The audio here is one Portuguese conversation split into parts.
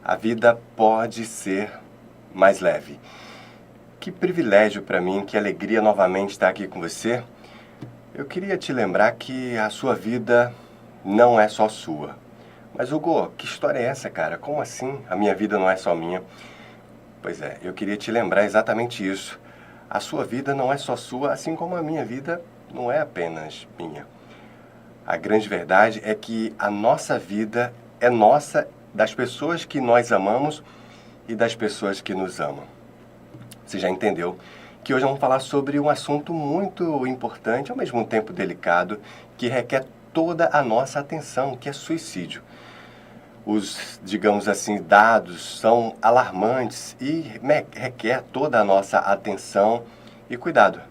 a vida pode ser mais leve. Que privilégio para mim, que alegria novamente estar aqui com você. Eu queria te lembrar que a sua vida não é só sua. Mas Hugo, que história é essa, cara? Como assim a minha vida não é só minha? Pois é, eu queria te lembrar exatamente isso. A sua vida não é só sua, assim como a minha vida não é apenas minha. A grande verdade é que a nossa vida é nossa, das pessoas que nós amamos e das pessoas que nos amam. Você já entendeu que hoje vamos falar sobre um assunto muito importante, ao mesmo tempo delicado, que requer toda a nossa atenção, que é suicídio. Os, digamos assim, dados são alarmantes e requer toda a nossa atenção e cuidado.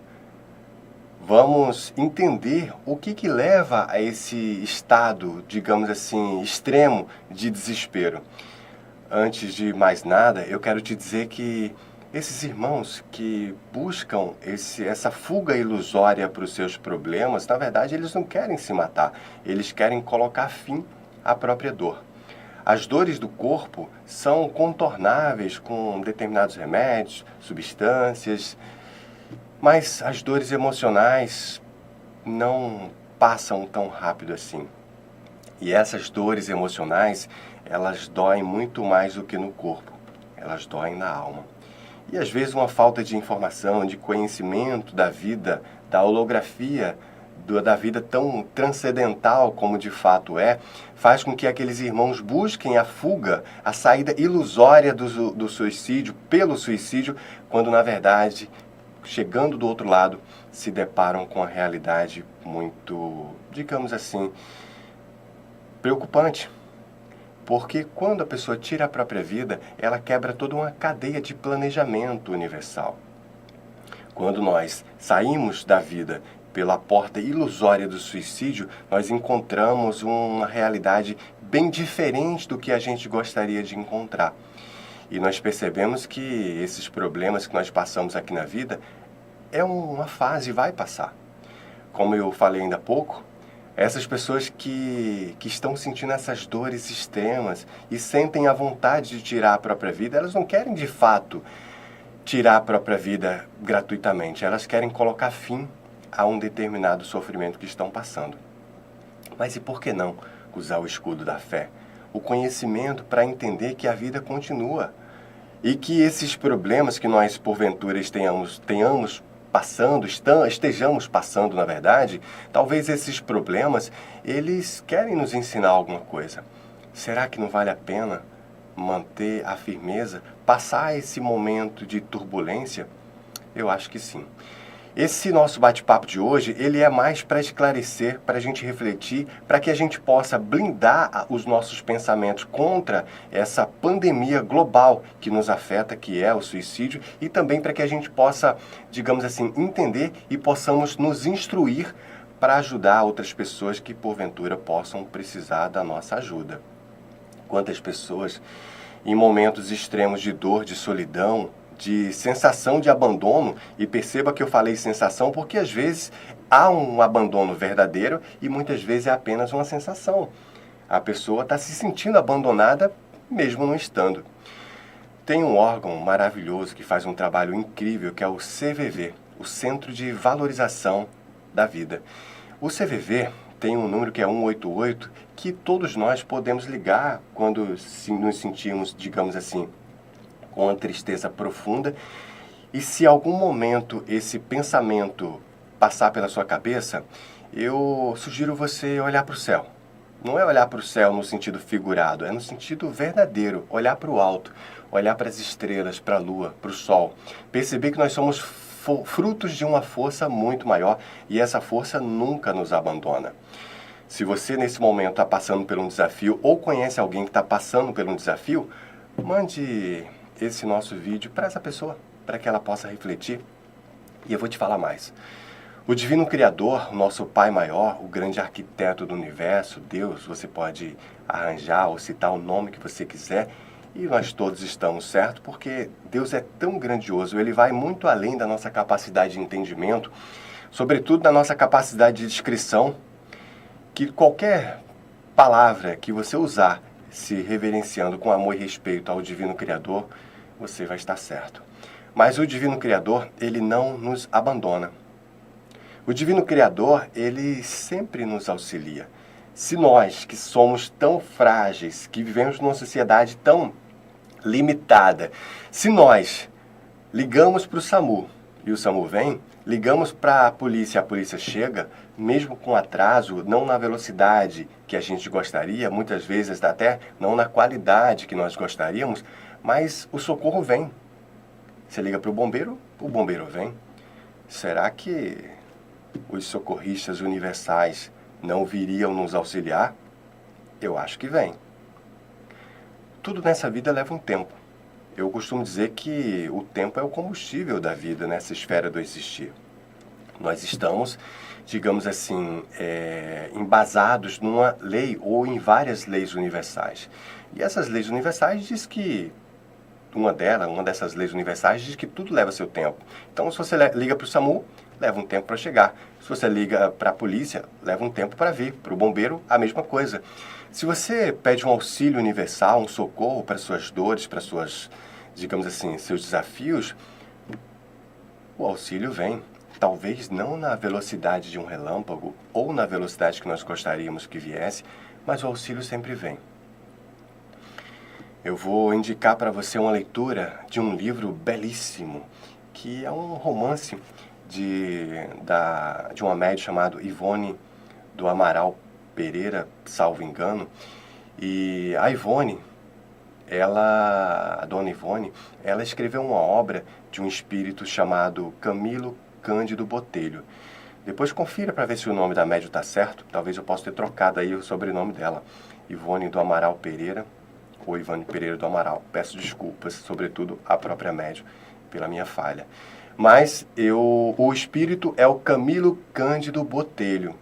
Vamos entender o que leva a esse estado, digamos assim, extremo de desespero. Antes de mais nada, eu quero te dizer que esses irmãos que buscam essa fuga ilusória para os seus problemas, na verdade, eles não querem se matar, eles querem colocar fim à própria dor. As dores do corpo são contornáveis com determinados remédios, substâncias, mas as dores emocionais não passam tão rápido assim. E essas dores emocionais, elas doem muito mais do que no corpo, elas doem na alma. E às vezes uma falta de informação, de conhecimento da vida, da holografia da vida tão transcendental como de fato é, faz com que aqueles irmãos busquem a fuga, a saída ilusória do suicídio, pelo suicídio, quando na verdade, chegando do outro lado, se deparam com a realidade muito, digamos assim, preocupante. Porque quando a pessoa tira a própria vida, ela quebra toda uma cadeia de planejamento universal. Quando nós saímos da vida pela porta ilusória do suicídio, nós encontramos uma realidade bem diferente do que a gente gostaria de encontrar. E nós percebemos que esses problemas que nós passamos aqui na vida é uma fase e vai passar. Como eu falei ainda há pouco, essas pessoas que estão sentindo essas dores extremas e sentem a vontade de tirar a própria vida, elas não querem de fato tirar a própria vida gratuitamente, elas querem colocar fim a um determinado sofrimento que estão passando. Mas e por que não usar o escudo da fé? O conhecimento para entender que a vida continua e que esses problemas que nós porventura estejamos passando, na verdade, talvez esses problemas, eles querem nos ensinar alguma coisa. Será que não vale a pena manter a firmeza, passar esse momento de turbulência? Eu acho que sim. Esse nosso bate-papo de hoje, ele é mais para esclarecer, para a gente refletir, para que a gente possa blindar os nossos pensamentos contra essa pandemia global que nos afeta, que é o suicídio, e também para que a gente possa, digamos assim, entender e possamos nos instruir para ajudar outras pessoas que porventura possam precisar da nossa ajuda. Quantas pessoas, em momentos extremos de dor, de solidão, de sensação de abandono, e perceba que eu falei sensação porque às vezes há um abandono verdadeiro e muitas vezes é apenas uma sensação. A pessoa está se sentindo abandonada mesmo não estando. Tem um órgão maravilhoso que faz um trabalho incrível que é o CVV, o Centro de Valorização da Vida. O CVV tem um número que é 188 que todos nós podemos ligar quando nos sentimos, digamos assim, com uma tristeza profunda, e se algum momento esse pensamento passar pela sua cabeça, eu sugiro você olhar para o céu. Não é olhar para o céu no sentido figurado, é no sentido verdadeiro, olhar para o alto, olhar para as estrelas, para a lua, para o sol. Perceber que nós somos frutos de uma força muito maior e essa força nunca nos abandona. Se você nesse momento está passando por um desafio ou conhece alguém que está passando por um desafio, mande esse nosso vídeo para essa pessoa, para que ela possa refletir. E eu vou te falar mais. O Divino Criador, nosso Pai Maior, o grande arquiteto do universo, Deus, você pode arranjar ou citar o nome que você quiser, e nós todos estamos certos, porque Deus é tão grandioso, Ele vai muito além da nossa capacidade de entendimento, sobretudo da nossa capacidade de descrição, que qualquer palavra que você usar se reverenciando com amor e respeito ao Divino Criador, você vai estar certo. Mas o Divino Criador, ele não nos abandona. O Divino Criador, ele sempre nos auxilia. Se nós, que somos tão frágeis, que vivemos numa sociedade tão limitada, se nós ligamos para o SAMU e o SAMU vem, ligamos para a polícia chega, mesmo com atraso, não na velocidade que a gente gostaria, muitas vezes até não na qualidade que nós gostaríamos, mas o socorro vem. Você liga para o bombeiro vem. Será que os socorristas universais não viriam nos auxiliar? Eu acho que vem. Tudo nessa vida leva um tempo. Eu costumo dizer que o tempo é o combustível da vida nessa esfera do existir. Nós estamos, digamos assim, embasados numa lei ou em várias leis universais. E essas leis universais diz que uma dessas leis universais diz que tudo leva seu tempo. Então, se você liga para o SAMU, leva um tempo para chegar. Se você liga para a polícia, leva um tempo para vir. Para o bombeiro, a mesma coisa. Se você pede um auxílio universal, um socorro para suas dores, para suas, digamos assim, seus desafios, o auxílio vem. Talvez não na velocidade de um relâmpago ou na velocidade que nós gostaríamos que viesse, mas o auxílio sempre vem. Eu vou indicar para você uma leitura de um livro belíssimo, que é um romance de uma médium chamada Ivone do Amaral Pereira, salvo engano. E a Ivone, a dona Ivone, ela escreveu uma obra de um espírito chamado Camilo Cândido Botelho. Depois confira para ver se o nome da médium está certo. Talvez eu possa ter trocado aí o sobrenome dela. Ivone do Amaral Pereira, ou Ivone Pereira do Amaral. Peço desculpas, sobretudo à própria médium, pela minha falha. Mas o espírito é o Camilo Cândido Botelho.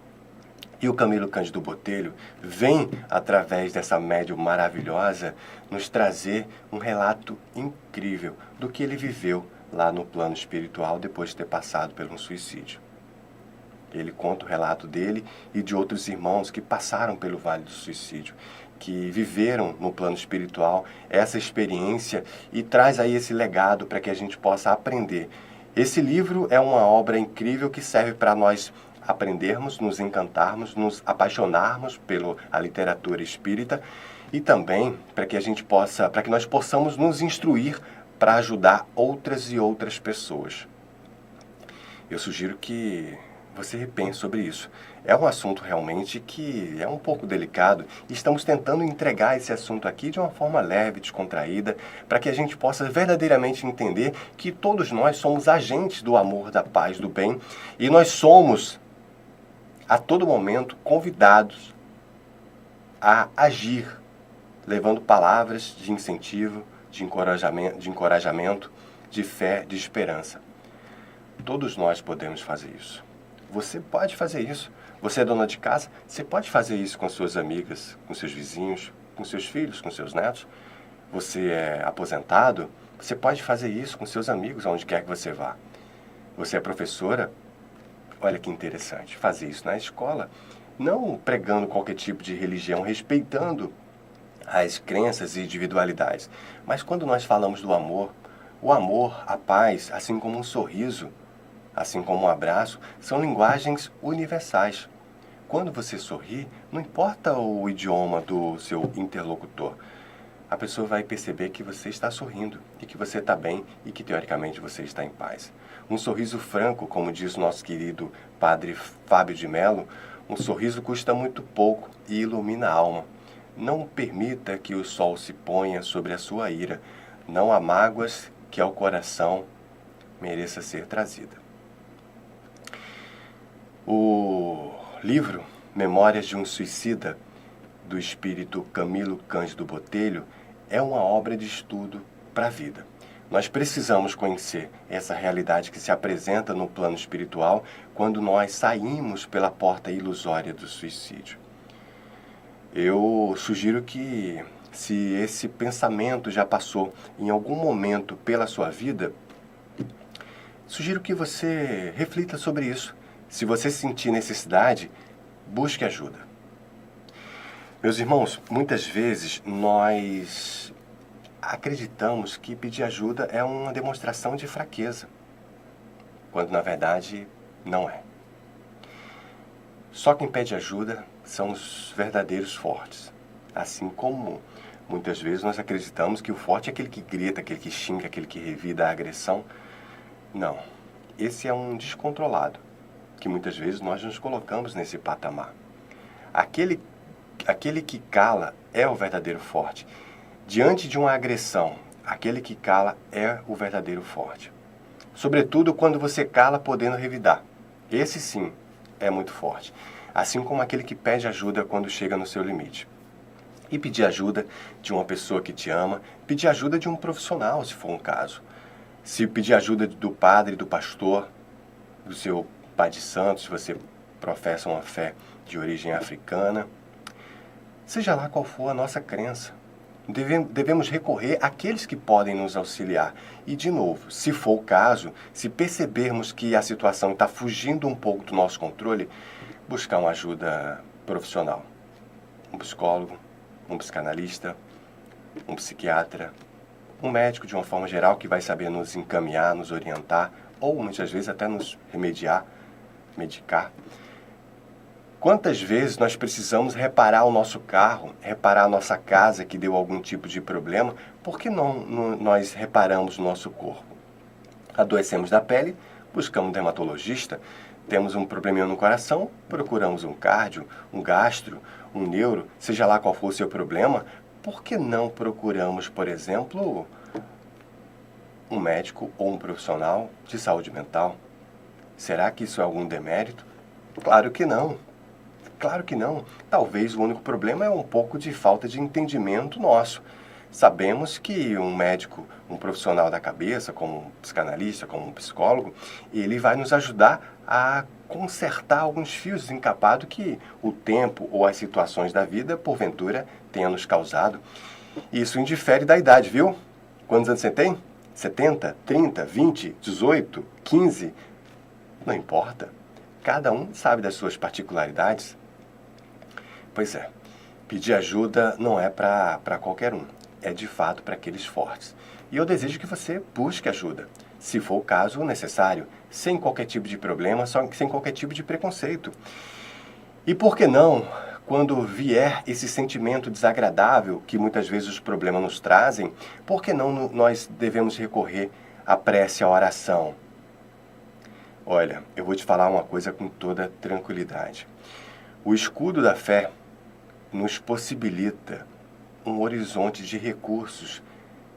E o Camilo Cândido Botelho vem, através dessa médium maravilhosa, nos trazer um relato incrível do que ele viveu lá no plano espiritual depois de ter passado por um suicídio. Ele conta o relato dele e de outros irmãos que passaram pelo Vale do Suicídio, que viveram no plano espiritual essa experiência e traz aí esse legado para que a gente possa aprender. Esse livro é uma obra incrível que serve para nós aprendermos, nos encantarmos, nos apaixonarmos pela literatura espírita e também para que nós possamos nos instruir para ajudar outras e outras pessoas. Eu sugiro que você repense sobre isso. É um assunto realmente que é um pouco delicado e estamos tentando entregar esse assunto aqui de uma forma leve, descontraída, para que a gente possa verdadeiramente entender que todos nós somos agentes do amor, da paz, do bem e nós somos, a todo momento, convidados a agir, levando palavras de incentivo, de encorajamento, de fé, de esperança. Todos nós podemos fazer isso. Você pode fazer isso. Você é dona de casa, você pode fazer isso com suas amigas, com seus vizinhos, com seus filhos, com seus netos. Você é aposentado, você pode fazer isso com seus amigos, aonde quer que você vá. Você é professora, olha que interessante, fazer isso na escola, não pregando qualquer tipo de religião, respeitando as crenças e individualidades. Mas quando nós falamos do amor, o amor, a paz, assim como um sorriso, assim como um abraço, são linguagens universais. Quando você sorri, não importa o idioma do seu interlocutor, a pessoa vai perceber que você está sorrindo e que você está bem e que, teoricamente, você está em paz. Um sorriso franco, como diz o nosso querido padre Fábio de Mello, um sorriso custa muito pouco e ilumina a alma. Não permita que o sol se ponha sobre a sua ira. Não há mágoas que ao coração mereça ser trazida. O livro Memórias de um Suicida, do espírito Camilo Cândido Botelho, é uma obra de estudo para a vida. Nós precisamos conhecer essa realidade que se apresenta no plano espiritual quando nós saímos pela porta ilusória do suicídio. Eu sugiro que, se esse pensamento já passou em algum momento pela sua vida, sugiro que você reflita sobre isso. Se você sentir necessidade, busque ajuda. Meus irmãos, muitas vezes nós acreditamos que pedir ajuda é uma demonstração de fraqueza, quando na verdade não é. Só quem pede ajuda são os verdadeiros fortes. Assim como muitas vezes nós acreditamos que o forte é aquele que grita, aquele que xinga, aquele que revida a agressão. Não, esse é um descontrolado, que muitas vezes nós nos colocamos nesse patamar. Aquele que cala é o verdadeiro forte. Diante de uma agressão, aquele que cala é o verdadeiro forte. Sobretudo quando você cala podendo revidar. Esse sim é muito forte. Assim como aquele que pede ajuda quando chega no seu limite. E pedir ajuda de uma pessoa que te ama, pedir ajuda de um profissional, se for um caso. Se pedir ajuda do padre, do pastor, do seu pai de santo, se você professa uma fé de origem africana, seja lá qual for a nossa crença, devemos recorrer àqueles que podem nos auxiliar. E, de novo, se for o caso, se percebermos que a situação está fugindo um pouco do nosso controle, buscar uma ajuda profissional. Um psicólogo, um psicanalista, um psiquiatra, um médico de uma forma geral que vai saber nos encaminhar, nos orientar, ou muitas vezes até nos medicar. Quantas vezes nós precisamos reparar o nosso carro, reparar a nossa casa que deu algum tipo de problema, por que não nós reparamos o nosso corpo? Adoecemos da pele, buscamos um dermatologista, temos um probleminha no coração, procuramos um cardio, um gastro, um neuro, seja lá qual for o seu problema, por que não procuramos, por exemplo, um médico ou um profissional de saúde mental? Será que isso é algum demérito? Claro que não. Claro que não. Talvez o único problema é um pouco de falta de entendimento nosso. Sabemos que um médico, um profissional da cabeça, como um psicanalista, como um psicólogo, ele vai nos ajudar a consertar alguns fios desencapados que o tempo ou as situações da vida, porventura, tenha nos causado. Isso indifere da idade, viu? Quantos anos você tem? 70, 30, 20, 18, 15? Não importa. Cada um sabe das suas particularidades. Pois é, pedir ajuda não é para qualquer um, é de fato para aqueles fortes. E eu desejo que você busque ajuda, se for o caso necessário, sem qualquer tipo de problema, sem qualquer tipo de preconceito. E por que não, quando vier esse sentimento desagradável que muitas vezes os problemas nos trazem, por que não nós devemos recorrer à prece, à oração? Olha, eu vou te falar uma coisa com toda tranquilidade. O escudo da fé nos possibilita um horizonte de recursos,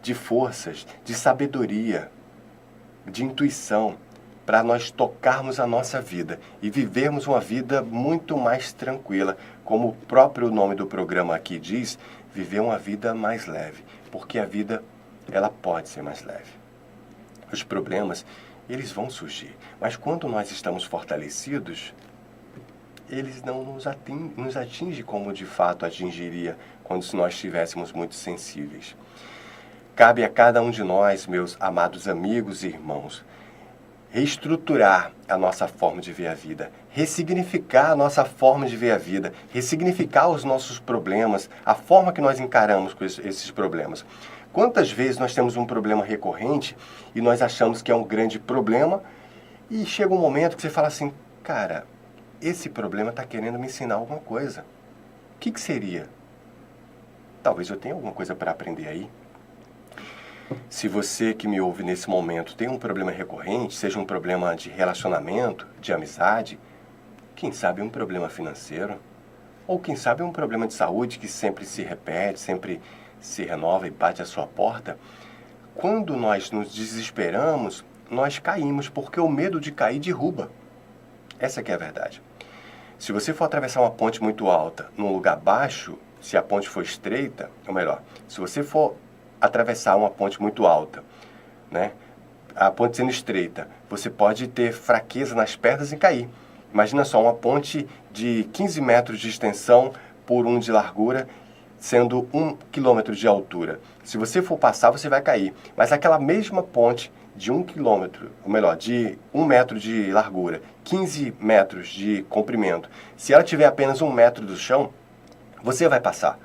de forças, de sabedoria, de intuição, para nós tocarmos a nossa vida e vivermos uma vida muito mais tranquila, como o próprio nome do programa aqui diz, viver uma vida mais leve, porque a vida, ela pode ser mais leve. Os problemas, eles vão surgir, mas quando nós estamos fortalecidos, eles não nos atingem como de fato atingiria quando nós estivéssemos muito sensíveis. Cabe a cada um de nós, meus amados amigos e irmãos, reestruturar a nossa forma de ver a vida, ressignificar a nossa forma de ver a vida, ressignificar os nossos problemas, a forma que nós encaramos com esses problemas. Quantas vezes nós temos um problema recorrente e nós achamos que é um grande problema e chega um momento que você fala assim, cara, esse problema está querendo me ensinar alguma coisa. O que seria? Talvez eu tenha alguma coisa para aprender aí. Se você que me ouve nesse momento tem um problema recorrente, seja um problema de relacionamento, de amizade, quem sabe um problema financeiro, ou quem sabe um problema de saúde que sempre se repete, sempre se renova e bate à sua porta, quando nós nos desesperamos, nós caímos, porque o medo de cair derruba. Essa que é a verdade. Se você for atravessar uma ponte muito alta num lugar baixo, se a ponte for estreita, ou melhor, se você for atravessar uma ponte muito alta, né, a ponte sendo estreita, você pode ter fraqueza nas pernas e cair. Imagina só, uma ponte de 15 metros de extensão por 1 de largura, sendo 1 quilômetro de altura. Se você for passar, você vai cair. Mas aquela mesma ponte de 1 quilômetro, ou melhor, de 1 metro de largura, 15 metros de comprimento, se ela tiver apenas 1 metro do chão, Você vai passar.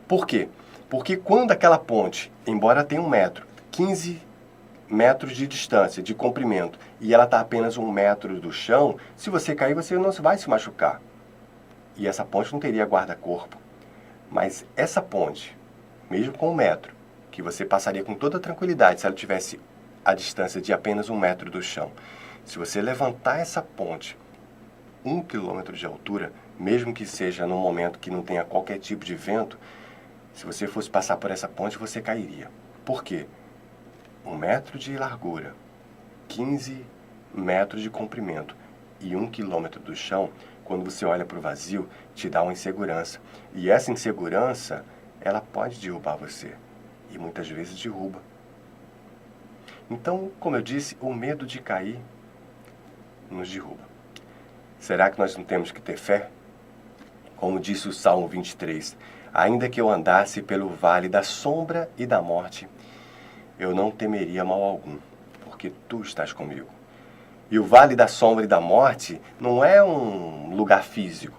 Por quê? Porque quando aquela ponte, embora tenha 1 metro, 15 metros de distância, de comprimento, e ela está apenas 1 metro do chão, se você cair, você não vai se machucar. E essa ponte não teria guarda-corpo. Mas essa ponte, mesmo com 1 metro, que você passaria com toda tranquilidade se ela tivesse a distância de apenas 1 metro do chão, se você levantar essa ponte 1 quilômetro de altura, mesmo que seja num momento que não tenha qualquer tipo de vento, se você fosse passar por essa ponte, você cairia. Por quê? 1 metro de largura, 15 metros de comprimento e 1 quilômetro do chão, quando você olha para o vazio, te dá uma insegurança. E essa insegurança, ela pode derrubar você. E muitas vezes derruba. Então, como eu disse, o medo de cair nos derruba. Será que nós não temos que ter fé? Como disse o Salmo 23, ainda que eu andasse pelo vale da sombra e da morte, eu não temeria mal algum, porque tu estás comigo. E o vale da sombra e da morte não é um lugar físico,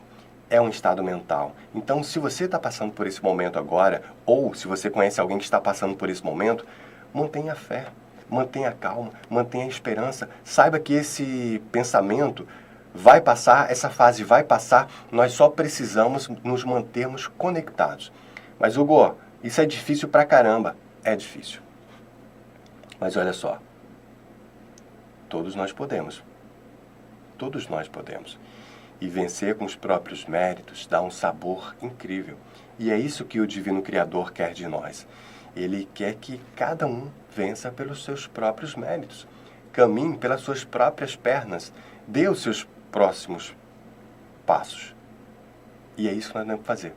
é um estado mental. Então, se você está passando por esse momento agora, ou se você conhece alguém que está passando por esse momento, mantenha a fé, mantenha a calma, mantenha a esperança. Saiba que esse pensamento vai passar, essa fase vai passar, nós só precisamos nos mantermos conectados. Mas, Hugo, isso é difícil pra caramba. É difícil. Mas olha só, todos nós podemos. Todos nós podemos. E vencer com os próprios méritos dá um sabor incrível. E é isso que o Divino Criador quer de nós. Ele quer que cada um vença pelos seus próprios méritos. Caminhe pelas suas próprias pernas. Dê os seus próximos passos. E é isso que nós temos que fazer.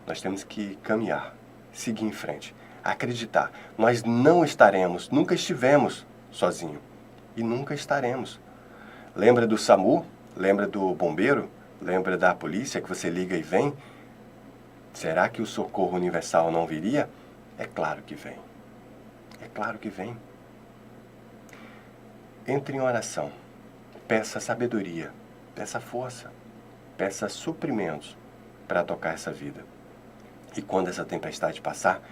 Nós temos que caminhar, seguir em frente, acreditar. Nós não estaremos, nunca estivemos sozinhos. E nunca estaremos. Lembra do SAMU? Lembra do bombeiro? Lembra da polícia que você liga e vem? Será que o socorro universal não viria? É claro que vem. É claro que vem. Entre em oração. Peça sabedoria. Peça força. Peça suprimentos para tocar essa vida. E quando essa tempestade passar,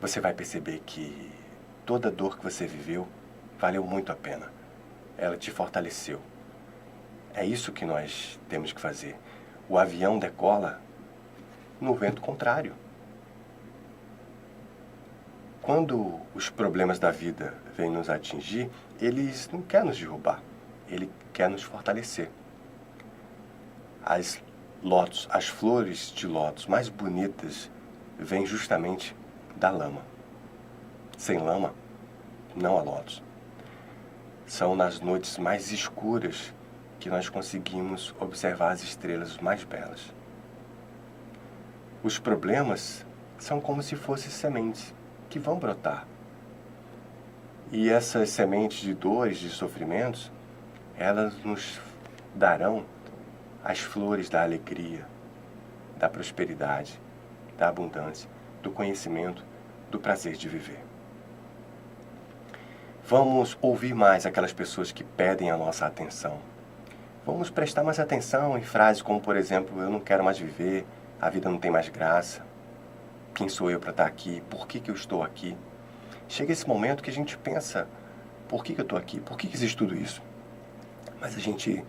você vai perceber que toda dor que você viveu valeu muito a pena. Ela te fortaleceu. É isso que nós temos que fazer. O avião decola no vento contrário. Quando os problemas da vida vêm nos atingir, eles não querem nos derrubar. Ele quer nos fortalecer. As flores de lótus mais bonitas vêm justamente da lama. Sem lama, não há lótus. São nas noites mais escuras que nós conseguimos observar as estrelas mais belas. Os problemas são como se fossem sementes que vão brotar. E essas sementes de dores, de sofrimentos, elas nos darão as flores da alegria, da prosperidade, da abundância, do conhecimento, do prazer de viver. Vamos ouvir mais aquelas pessoas que pedem a nossa atenção. Vamos prestar mais atenção em frases como, por exemplo, eu não quero mais viver, a vida não tem mais graça, quem sou eu para estar aqui, por que eu estou aqui? Chega esse momento que a gente pensa, por que eu estou aqui, por que existe tudo isso? Mas a gente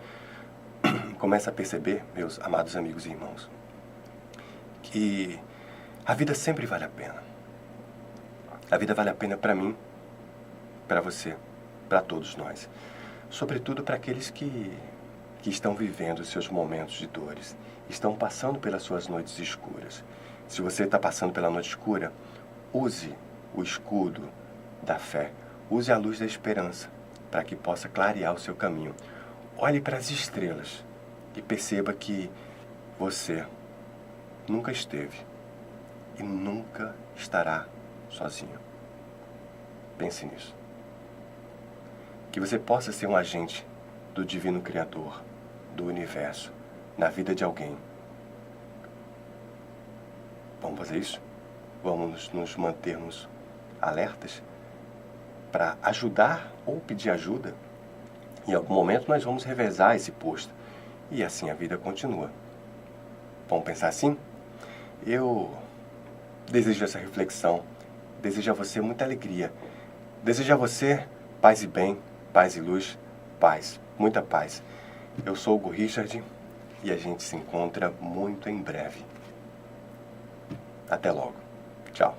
começa a perceber, meus amados amigos e irmãos, que a vida sempre vale a pena. A vida vale a pena para mim, para você, para todos nós. Sobretudo para aqueles que estão vivendo os seus momentos de dores, estão passando pelas suas noites escuras. Se você está passando pela noite escura, use o escudo da fé, use a luz da esperança, para que possa clarear o seu caminho. Olhe para as estrelas e perceba que você nunca esteve e nunca estará sozinho. Pense nisso. Que você possa ser um agente do Divino Criador, do Universo, na vida de alguém. Vamos fazer isso? Vamos nos mantermos alertas para ajudar ou pedir ajuda? Em algum momento nós vamos revezar esse posto. E assim a vida continua. Vamos pensar assim? Eu desejo essa reflexão, desejo a você muita alegria, desejo a você paz e bem, paz e luz, paz, muita paz. Eu sou o Hugo Richard e a gente se encontra muito em breve. Até logo. Tchau.